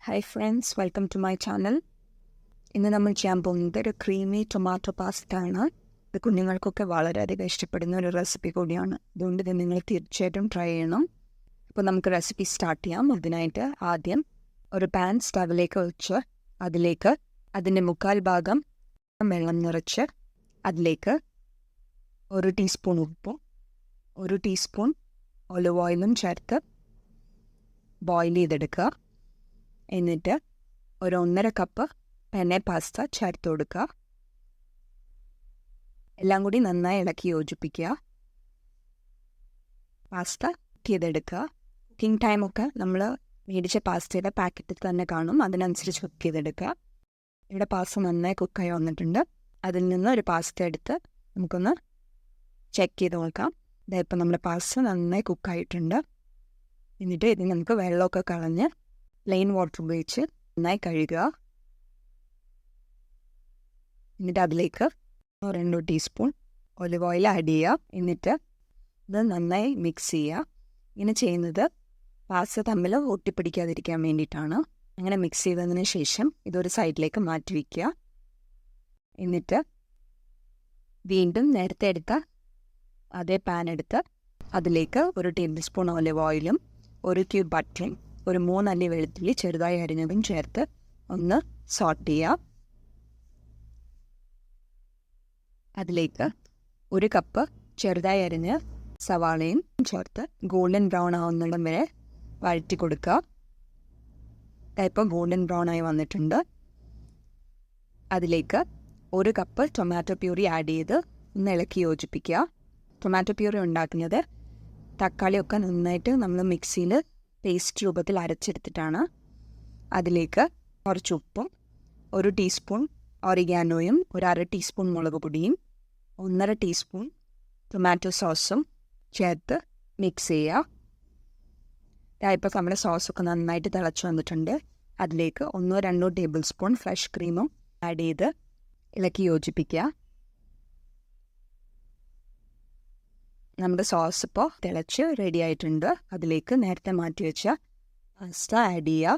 Hi friends, welcome to my channel. ഇന്ന് നമ്മൾ ചെയ്യാൻ പോകുന്നത് ഒരു ക്രീമി ടൊമാറ്റോ പാസ്ത ആണ്. ഇത് കുഞ്ഞുങ്ങൾക്കൊക്കെ വളരെയധികം ഇഷ്ടപ്പെടുന്ന ഒരു റെസിപ്പി കൂടിയാണ്. അതുകൊണ്ട് ഇത് നിങ്ങൾ തീർച്ചയായിട്ടും ട്രൈ ചെയ്യണം. അപ്പോൾ നമുക്ക് റെസിപ്പി സ്റ്റാർട്ട് ചെയ്യാം. അതിനായിട്ട് ആദ്യം ഒരു പാൻ സ്റ്റവിലേക്ക് വെച്ച് അതിലേക്ക് അതിൻ്റെ 1/4 ഭാഗം വെള്ളം നിറച്ച് അതിലേക്ക് 1 ടീസ്പൂൺ ഉപ്പും 1 ടീസ്പൂൺ ഒലിവ് ഓയിലും ചേർത്ത് ബോയിൽ ചെയ്തെടുക്കുക. എന്നിട്ട് ഒരു 1.5 കപ്പ് പെന്നെ പാസ്ത ചേർത്ത് കൊടുക്കുക. എല്ലാം കൂടി നന്നായി ഇളക്കി യോജിപ്പിക്കുക. പാസ്ത കുക്ക് ചെയ്തെടുക്കുക. കുക്കിംഗ് ടൈമൊക്കെ നമ്മൾ മേടിച്ച പാസ്തയുടെ പാക്കറ്റിൽ തന്നെ കാണും, അതിനനുസരിച്ച് കുക്ക് ചെയ്തെടുക്കുക. ഇവിടെ പാസ്ത നന്നായി കുക്കായി വന്നിട്ടുണ്ട്. അതിൽ നിന്ന് ഒരു പാസ്ത എടുത്ത് നമുക്കൊന്ന് ചെക്ക് ചെയ്ത് നോക്കാം. ഇതായപ്പോൾ നമ്മുടെ പാസ്ത നന്നായി കുക്കായിട്ടുണ്ട്. എന്നിട്ട് ഇതിന് നമുക്ക് വെള്ളമൊക്കെ കളഞ്ഞ് പ്ലെയിൻ വാട്ടർ ഉപയോഗിച്ച് നന്നായി കഴുകുക. എന്നിട്ട് അതിലേക്ക് 2 ടീസ്പൂൺ ഒലിവ് ഓയിൽ ആഡ് ചെയ്യുക. എന്നിട്ട് ഇത് നന്നായി മിക്സ് ചെയ്യുക. ഇങ്ങനെ ചെയ്യുന്നത് പാസ്ത തമ്മിൽ ഒട്ടിപ്പിടിക്കാതിരിക്കാൻ വേണ്ടിയിട്ടാണ്. അങ്ങനെ മിക്സ് ചെയ്തതിന് ശേഷം ഇതൊരു സൈഡിലേക്ക് മാറ്റി വയ്ക്കുക. എന്നിട്ട് വീണ്ടും നേരത്തെ എടുത്ത അതേ പാൻ എടുത്ത് അതിലേക്ക് 1 ടേബിൾ സ്പൂൺ ഒലിവ് ഓയിലും 1 ക്യൂബ് ബട്ടറും 3 അല്ലി വെളുത്തുള്ളി ചെറുതായി അരിഞ്ഞതും ചേർത്ത് ഒന്ന് സോട്ട് ചെയ്യുക. അതിലേക്ക് 1 കപ്പ് ചെറുതായി അരിഞ്ഞ് സവാളയും ചേർത്ത് ഗോൾഡൻ ബ്രൗൺ ആവുന്നിടം വരെ വഴറ്റി കൊടുക്കുക. ഇപ്പോൾ ഗോൾഡൻ ബ്രൗൺ ആയി വന്നിട്ടുണ്ട്. അതിലേക്ക് 1 കപ്പ് ടൊമാറ്റോ പ്യൂറി ആഡ് ചെയ്ത് ഒന്ന് ഇളക്കി യോജിപ്പിക്കുക. ടൊമാറ്റോ പ്യൂറി ഉണ്ടാക്കുന്നത് തക്കാളിയൊക്കെ നന്നായിട്ട് നമ്മൾ മിക്സിയിൽ പേസ്റ്റ് രൂപത്തിൽ അരച്ചെടുത്തിട്ടാണ്. അതിലേക്ക് കുറച്ച് ഉപ്പും 1 ടീസ്പൂൺ ഒറിഗാനോയും 1/2 ടീസ്പൂൺ മുളക് പൊടിയും 1.5 ടീസ്പൂൺ ടൊമാറ്റോ സോസും ചേർത്ത് മിക്സ് ചെയ്യുക. ഇപ്പോൾ നമ്മുടെ സോസൊക്കെ നന്നായിട്ട് തിളച്ച് വന്നിട്ടുണ്ട്. അതിലേക്ക് 1-2 ടേബിൾ സ്പൂൺ ഫ്രഷ് ക്രീമും ആഡ് ചെയ്ത് ഇളക്കി യോജിപ്പിക്കുക. നമ്മുടെ സോസ് ഇപ്പോൾ തിളച്ച് റെഡി ആയിട്ടുണ്ട്. അതിലേക്ക് നേരത്തെ മാറ്റി വെച്ച പാസ്ത ആഡ് ചെയ്യുക.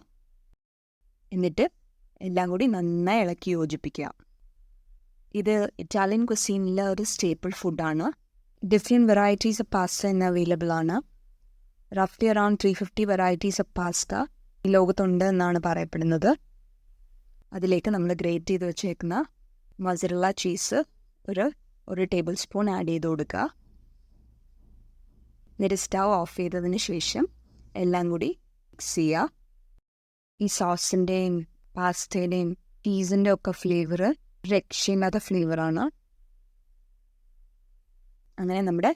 എന്നിട്ട് എല്ലാം കൂടി നന്നായി ഇളക്കി യോജിപ്പിക്കുക. ഇത് ഇറ്റാലിയൻ കുസീനിലെ ഒരു സ്റ്റേപ്പിൾ ഫുഡാണ്. ഡിഫറെൻറ്റ് വെറൈറ്റീസ് ഓഫ് പാസ്ത ഇന്ന് അവൈലബിൾ ആണ്. റഫ്ലി അറൗണ്ട് 350 വെറൈറ്റീസ് ഓഫ് പാസ്ത ഈ ലോകത്തുണ്ട് എന്നാണ് പറയപ്പെടുന്നത്. അതിലേക്ക് നമ്മൾ ഗ്രേറ്റ് ചെയ്ത് വെച്ചേക്കുന്ന മൊസറല്ല ചീസ് ഒരു ടേബിൾ സ്പൂൺ ആഡ് ചെയ്ത് കൊടുക്കുക. എന്നിട്ട് സ്റ്റവ് ഓഫ് ചെയ്തതിന് ശേഷം എല്ലാം കൂടി മിക്സ് ചെയ്യുക. ഈ സോസിൻ്റെയും പാസ്തയുടെയും ചീസിൻ്റെ ഒക്കെ ഫ്ലേവർ രക്ഷയില്ലാത്ത ഫ്ലേവറാണ്. അങ്ങനെ നമ്മുടെ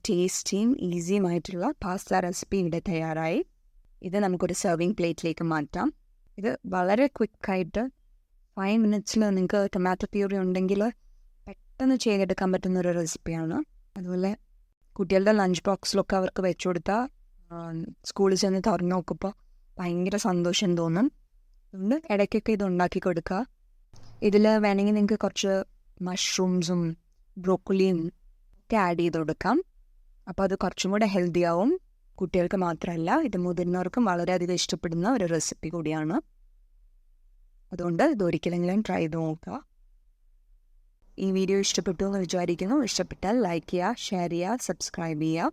ടേസ്റ്റിയും ഈസിയുമായിട്ടുള്ള പാസ്ത റെസിപ്പി ഇവിടെ തയ്യാറായി. ഇത് നമുക്കൊരു സെർവിങ് പ്ലേറ്റിലേക്ക് മാറ്റാം. ഇത് വളരെ ക്വിക്കായിട്ട് 5 മിനിറ്റ്സിൽ നിങ്ങൾക്ക് ടൊമാറ്റോ പ്യൂറി ഉണ്ടെങ്കിൽ പെട്ടെന്ന് ചെയ്തെടുക്കാൻ പറ്റുന്നൊരു റെസിപ്പിയാണ്. അതുപോലെ കുട്ടികളുടെ ലഞ്ച് ബോക്സിലൊക്കെ അവർക്ക് വെച്ചു കൊടുത്താൽ സ്കൂളിൽ ചെന്ന് തുറന്നു നോക്കുമ്പോൾ ഭയങ്കര സന്തോഷം തോന്നും. അതുകൊണ്ട് ഇടയ്ക്കൊക്കെ ഇത് ഉണ്ടാക്കി കൊടുക്കുക. ഇതിൽ വേണമെങ്കിൽ നിങ്ങൾക്ക് കുറച്ച് മഷ്റൂംസും ബ്രോക്കോളിയും ഒക്കെ ആഡ് ചെയ്ത് കൊടുക്കാം. അപ്പോൾ അത് കുറച്ചും കൂടെ ഹെൽത്തി ആവും. കുട്ടികൾക്ക് മാത്രമല്ല, ഇത് മുതിർന്നവർക്കും വളരെയധികം ഇഷ്ടപ്പെടുന്ന ഒരു റെസിപ്പി കൂടിയാണ്. അതുകൊണ്ട് ഇതൊരിക്കലെങ്കിലും ട്രൈ ചെയ്ത് നോക്കുക. ഈ വീഡിയോ ഇഷ്ടപ്പെട്ടു എന്ന് വിചാരിക്കുന്നു. ഇഷ്ടപ്പെട്ടാൽ ലൈക്ക് ചെയ്യുക, ഷെയർ ചെയ്യുക, സബ്സ്ക്രൈബ് ചെയ്യുക.